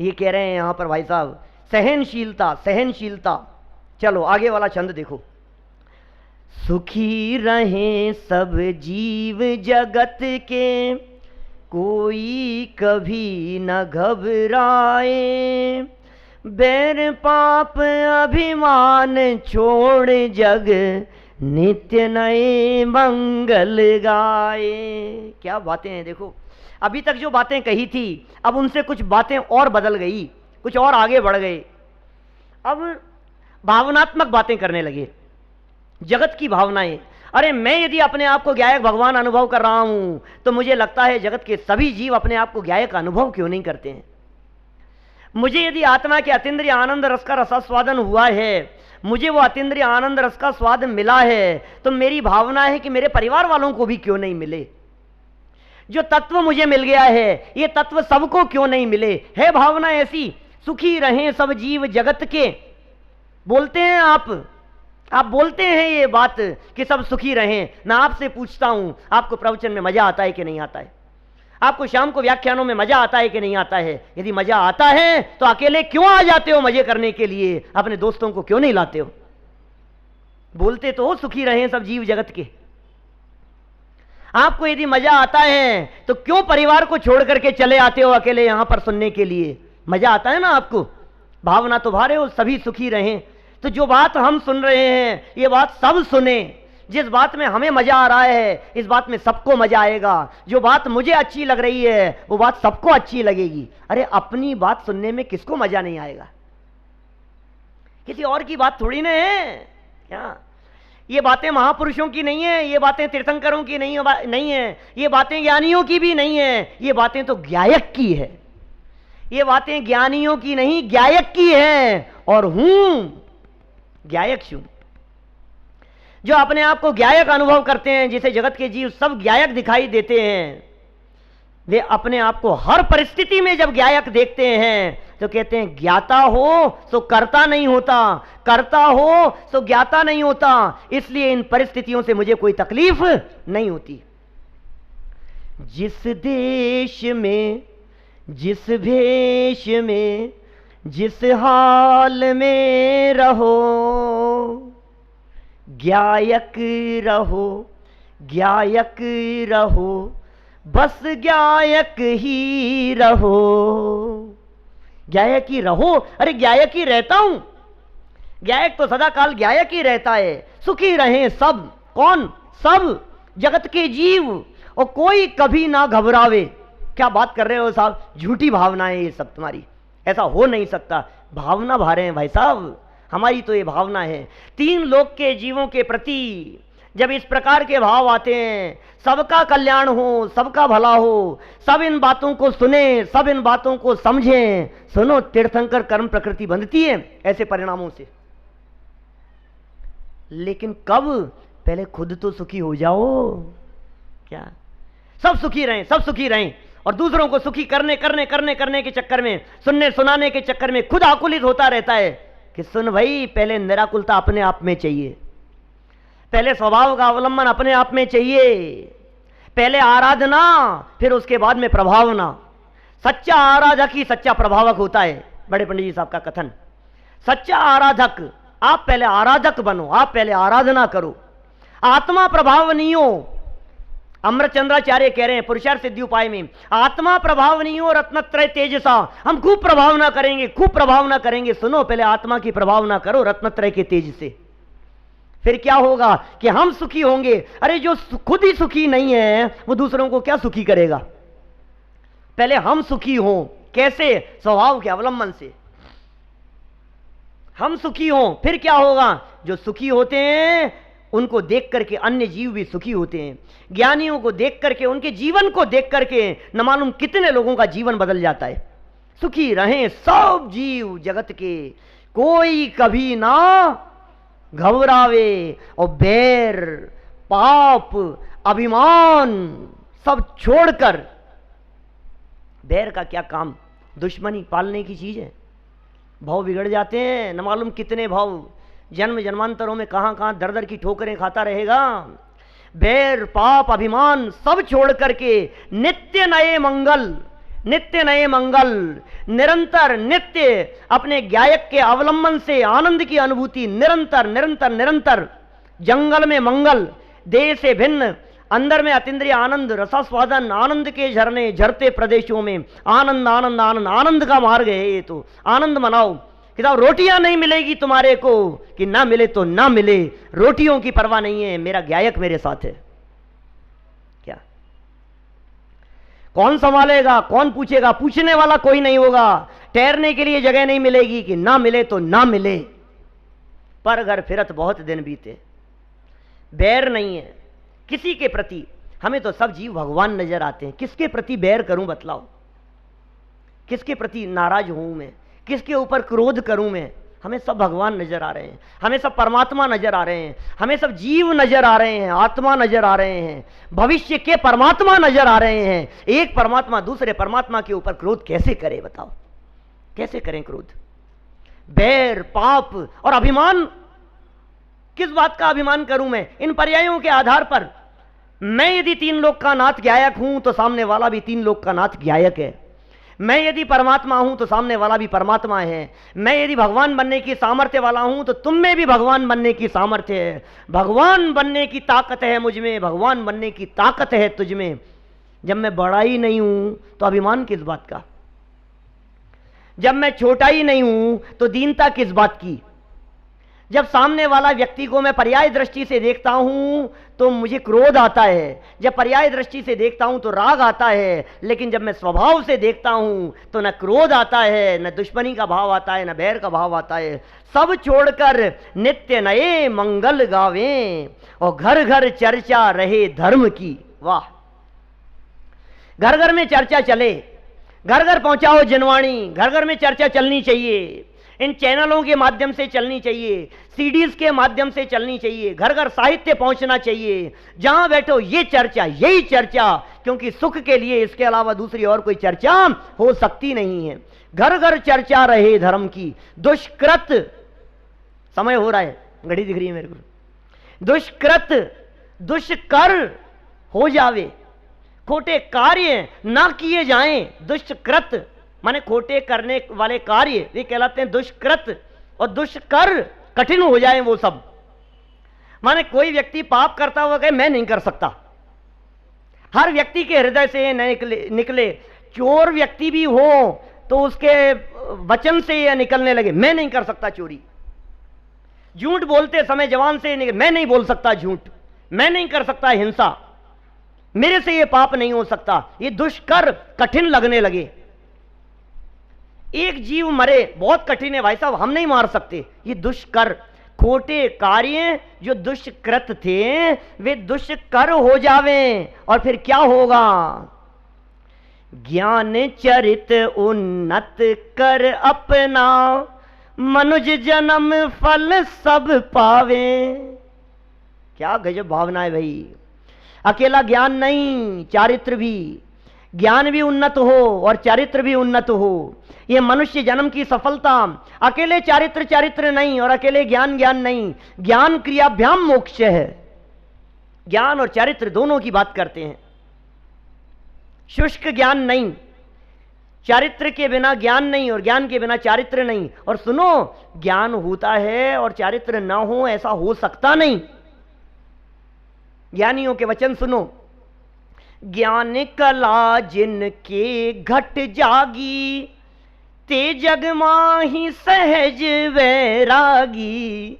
Speaker 1: ये कह रहे हैं यहां पर भाई साहब सहनशीलता, सहनशीलता। चलो आगे वाला छंद देखो। सुखी रहें सब जीव जगत के, कोई कभी न घबराए। बैर पाप अभिमान छोड़ जग, नित्य नए मंगल गाए। क्या बातें हैं देखो। अभी तक जो बातें कही थी, अब उनसे कुछ बातें और बदल गई, कुछ और आगे बढ़ गए। अब भावनात्मक बातें करने लगे, जगत की भावनाएं। अरे मैं यदि अपने आप को ज्ञायक भगवान अनुभव कर रहा हूं, तो मुझे लगता है जगत के सभी जीव अपने आप को ज्ञायक अनुभव क्यों नहीं करते हैं। मुझे यदि आत्मा के अतीन्द्रिय आनंद रस का रसास्वादन हुआ है, मुझे वो अतीन्द्रिय आनंद रस का स्वाद मिला है, तो मेरी भावना है कि मेरे परिवार वालों को भी क्यों नहीं मिले। जो तत्व मुझे मिल गया है, ये तत्व सबको क्यों नहीं मिले। है भावना ऐसी, सुखी रहें सब जीव जगत के। बोलते हैं आप बोलते हैं ये बात कि सब सुखी रहें। मैं आपसे पूछता हूं, आपको प्रवचन में मजा आता है कि नहीं आता है? आपको शाम को व्याख्यानों में मजा आता है कि नहीं आता है? यदि मजा आता है तो अकेले क्यों आ जाते हो मजे करने के लिए? अपने दोस्तों को क्यों नहीं लाते हो? बोलते तो हो सुखी रहें सब जीव जगत के। आपको यदि मजा आता है तो क्यों परिवार को छोड़ करके चले आते हो अकेले यहां पर सुनने के लिए? मजा आता है ना आपको, भावना तो भा रहे हो सभी सुखी रहें। तो जो बात हम सुन रहे हैं, ये बात सब सुने। जिस बात में हमें मजा आ रहा है, इस बात में सबको मजा आएगा। जो बात मुझे अच्छी लग रही है, वो बात सबको अच्छी लगेगी। अरे अपनी बात सुनने में किसको मजा नहीं आएगा? किसी और की बात थोड़ी ना है क्या? ये बातें महापुरुषों की नहीं है, ये बातें तीर्थंकरों की नहीं है, ये बातें ज्ञानियों की भी नहीं है, ये बातें तो ज्ञायक की है। ये बातें ज्ञानियों की नहीं, ज्ञायक की है। और हूं ज्ञायक हूं। जो अपने आप को ज्ञायक अनुभव करते हैं, जिसे जगत के जीव सब ज्ञायक दिखाई देते हैं, वे अपने आप को हर परिस्थिति में जब ज्ञायक देखते हैं तो कहते हैं ज्ञाता हो तो कर्ता नहीं होता, कर्ता हो तो ज्ञाता नहीं होता, इसलिए इन परिस्थितियों से मुझे कोई तकलीफ नहीं होती। जिस देश में, जिस भेष में, जिस हाल में रहो, ज्ञायक रहो, ज्ञायक रहो, बस ज्ञायक ही रहो। ज्ञायक ही रहो। अरे ज्ञायक ही रहता हूं। ज्ञायक तो सदा काल ज्ञायक ही रहता है। सुखी रहें सब। कौन? सब जगत के जीव, और कोई कभी ना घबरावे। क्या बात कर रहे हो साहब, झूठी भावनाएं ये सब तुम्हारी, ऐसा हो नहीं सकता। भावना भा रहे हैं भाई साहब, हमारी तो ये भावना है। तीन लोक के जीवों के प्रति जब इस प्रकार के भाव आते हैं, सबका कल्याण हो, सबका भला हो, सब इन बातों को सुने, सब इन बातों को समझें। सुनो, तीर्थंकर कर्म प्रकृति बंधती है ऐसे परिणामों से। लेकिन कब? पहले खुद तो सुखी हो जाओ। क्या सब सुखी रहें, सब सुखी रहें, और दूसरों को सुखी करने के चक्कर में, सुनने सुनाने के चक्कर में खुद आकुलित होता रहता है कि सुन भाई, पहले निराकुलता अपने आप में चाहिए, पहले स्वभाव का अवलंबन अपने आप में चाहिए, पहले आराधना, फिर उसके बाद में प्रभावना। सच्चा आराधक ही सच्चा प्रभावक होता है, बड़े पंडित जी साहब का कथन। सच्चा आराधक, आप पहले आराधक बनो, आप पहले आराधना करो, आत्मा प्रभावनीयो। अमृतचंद्राचार्य कह रहे हैं पुरुषार्थ सिद्धि उपाय में, आत्मा प्रभावनीयो रत्नत्रय तेजसा। हम खूब प्रभावना करेंगे, खूब प्रभावना करेंगे। सुनो, पहले आत्मा की प्रभावना करो रत्नत्रय के तेज से, फिर क्या होगा कि हम सुखी होंगे। अरे जो खुद ही सुखी नहीं है, वो दूसरों को क्या सुखी करेगा? पहले हम सुखी हों। कैसे? स्वभाव के अवलंबन से हम सुखी हों, फिर क्या होगा? जो सुखी होते हैं उनको देख करके अन्य जीव भी सुखी होते हैं। ज्ञानियों को देख करके, उनके जीवन को देख करके न मालूम कितने लोगों का जीवन बदल जाता है। सुखी रहें सब जीव जगत के, कोई कभी ना घबरावे, और बैर पाप अभिमान सब छोड़कर। बैर का क्या काम? दुश्मनी पालने की चीज है। भाव बिगड़ जाते हैं, न मालूम कितने भाव जन्म जन्मांतरों में कहां कहां दर दर की ठोकरें खाता रहेगा। बैर पाप अभिमान सब छोड़ करके नित्य नए मंगल, नित्य नए मंगल, निरंतर नित्य अपने ज्ञायक के अवलंबन से आनंद की अनुभूति, निरंतर निरंतर निरंतर जंगल में मंगल, देह से भिन्न, अंदर में अतीन्द्रिय आनंद, रसास्वादन, आनंद के झरने झरते प्रदेशों में आनंद आनंद आनंद, आनंद का मार्ग है ये। तो आनंद मनाओ कि साहब रोटियां नहीं मिलेगी तुम्हारे को, कि ना मिले तो ना मिले, रोटियों की परवाह नहीं है, मेरा गायक मेरे साथ है। क्या कौन संभालेगा, कौन पूछेगा, पूछने वाला कोई नहीं होगा। ठहरने के लिए जगह नहीं मिलेगी, कि ना मिले तो ना मिले। पर अगर फिरत बहुत दिन बीते, बैर नहीं है किसी के प्रति। हमें तो सब जीव भगवान नजर आते हैं, किसके प्रति बैर करूं बतलाओ, किसके प्रति नाराज हूं मैं, किसके ऊपर क्रोध करूं मैं। हमें सब भगवान नजर आ रहे हैं, हमें सब परमात्मा नजर आ रहे हैं, हमें सब जीव नजर आ रहे हैं, आत्मा नजर आ रहे हैं, भविष्य के परमात्मा नजर आ रहे हैं। एक परमात्मा दूसरे परमात्मा के ऊपर क्रोध कैसे करे बताओ, कैसे करें क्रोध? बैर, पाप और अभिमान। किस बात का अभिमान करूं मैं? इन पर्यायों के आधार पर मैं यदि 3 लोक का नाथ गायक हूं तो सामने वाला भी 3 लोक का नाथ गायक है। मैं यदि परमात्मा हूं तो सामने वाला भी परमात्मा है। मैं यदि भगवान बनने की सामर्थ्य वाला हूं तो तुम में भी भगवान बनने की सामर्थ्य है। भगवान बनने की ताकत है मुझ में, भगवान बनने की ताकत है तुझ में। जब मैं बड़ा ही नहीं हूं तो अभिमान किस बात का? जब मैं छोटा ही नहीं हूं तो दीनता किस बात की? जब सामने वाला व्यक्ति को मैं पर्याय दृष्टि से देखता हूं तो मुझे क्रोध आता है, जब पर्याय दृष्टि से देखता हूं तो राग आता है, लेकिन जब मैं स्वभाव से देखता हूं तो न क्रोध आता है, न दुश्मनी का भाव आता है, न बैर का भाव आता है। सब छोड़कर नित्य नए मंगल गावें और घर घर चर्चा रहे धर्म की। वाह, घर घर में चर्चा चले, घर घर पहुंचाओ जनवाणी, घर घर में चर्चा चलनी चाहिए। इन चैनलों के माध्यम से चलनी चाहिए, सीडीज के माध्यम से चलनी चाहिए, घर घर साहित्य पहुंचना चाहिए। जहां बैठो ये चर्चा, यही चर्चा, क्योंकि सुख के लिए इसके अलावा दूसरी और कोई चर्चा हो सकती नहीं है। घर घर चर्चा रहे धर्म की। दुष्कृत, समय हो रहा है, घड़ी दिख रही है मेरे को। दुष्कृत, दुष्कर हो जावे, खोटे कार्य ना किए जाएं। दुष्कृत माने खोटे करने वाले कार्य, वे कहलाते हैं दुष्कृत। और दुष्कर, कठिन हो जाए वो सब। माने कोई व्यक्ति पाप करता हुआ कहे मैं नहीं कर सकता, हर व्यक्ति के हृदय से निकले। चोर व्यक्ति भी हो तो उसके वचन से यह निकलने लगे मैं नहीं कर सकता चोरी। झूठ बोलते समय जवान से मैं नहीं बोल सकता झूठ, मैं नहीं कर सकता हिंसा, मेरे से यह पाप नहीं हो सकता। ये दुष्कर कठिन लगने लगे। एक जीव मरे बहुत कठिन है भाई साहब, हम नहीं मार सकते। ये दुष्कर, खोटे कार्य जो दुष्कृत थे वे दुष्कर हो जावें। और फिर क्या होगा? ज्ञान चरित उन्नत कर अपना, मनुज जन्म फल सब पावे। क्या गजब भावना है भाई। अकेला ज्ञान नहीं, चारित्र भी, ज्ञान भी उन्नत हो और चारित्र भी उन्नत हो। ये मनुष्य जन्म की सफलता। अकेले चारित्र नहीं और अकेले ज्ञान नहीं। ज्ञान क्रियाभ्याम मोक्ष है। ज्ञान और चारित्र दोनों की बात करते हैं। शुष्क ज्ञान नहीं, चारित्र के बिना ज्ञान नहीं और ज्ञान के बिना चारित्र नहीं। और सुनो, ज्ञान होता है और चारित्र ना हो ऐसा हो सकता नहीं। ज्ञानियों के वचन सुनो। ज्ञान कला जिनके घट जागी, ते जग माही सहज वैरागी।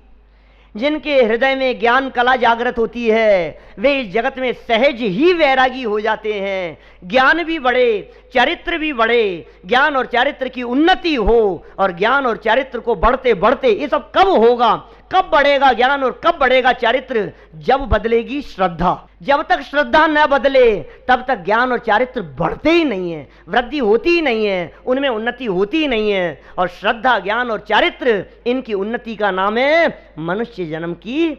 Speaker 1: जिनके हृदय में ज्ञान कला जागृत होती है वे इस जगत में सहज ही वैरागी हो जाते हैं। ज्ञान भी बढ़े, चरित्र भी बढ़े, ज्ञान और चारित्र की उन्नति हो। और ज्ञान और चारित्र को बढ़ते बढ़ते ये सब कब होगा? कब बढ़ेगा ज्ञान और कब बढ़ेगा चारित्र? जब बदलेगी श्रद्धा। जब तक श्रद्धा न बदले तब तक ज्ञान और चारित्र बढ़ते ही नहीं है, वृद्धि होती ही नहीं है, उनमें उन्नति होती ही नहीं है। और श्रद्धा, ज्ञान और चारित्र, इनकी उन्नति का नाम है मनुष्य जन्म की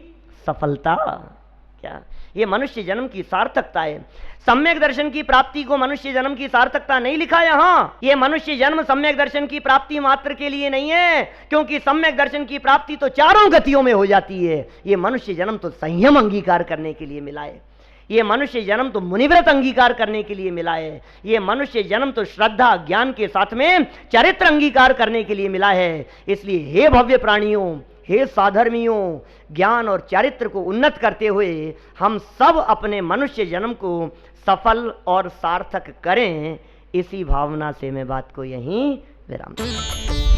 Speaker 1: सफलता। क्या ये मनुष्य जन्म की सार्थकता है? सम्यक दर्शन की प्राप्ति को मनुष्य जन्म की सार्थकता नहीं लिखा यहां। ये मनुष्य जन्म सम्यक दर्शन की प्राप्ति मात्र के लिए नहीं है, क्योंकि सम्यक दर्शन की प्राप्ति तो चारों गतियों में हो जाती है। ये मनुष्य जन्म तो संयम अंगीकार करने के लिए मिला है। ये मनुष्य जन्म तो मुनिव्रत अंगीकार करने के लिए मिला है। ये मनुष्य जन्म तो श्रद्धा, ज्ञान के साथ में चरित्र अंगीकार करने के लिए मिला है। इसलिए हे भव्य प्राणियों, हे साधर्मियों, ज्ञान और चारित्र को उन्नत करते हुए हम सब अपने मनुष्य जन्म को सफल और सार्थक करें। इसी भावना से मैं बात को यहीं विराम दूंगा।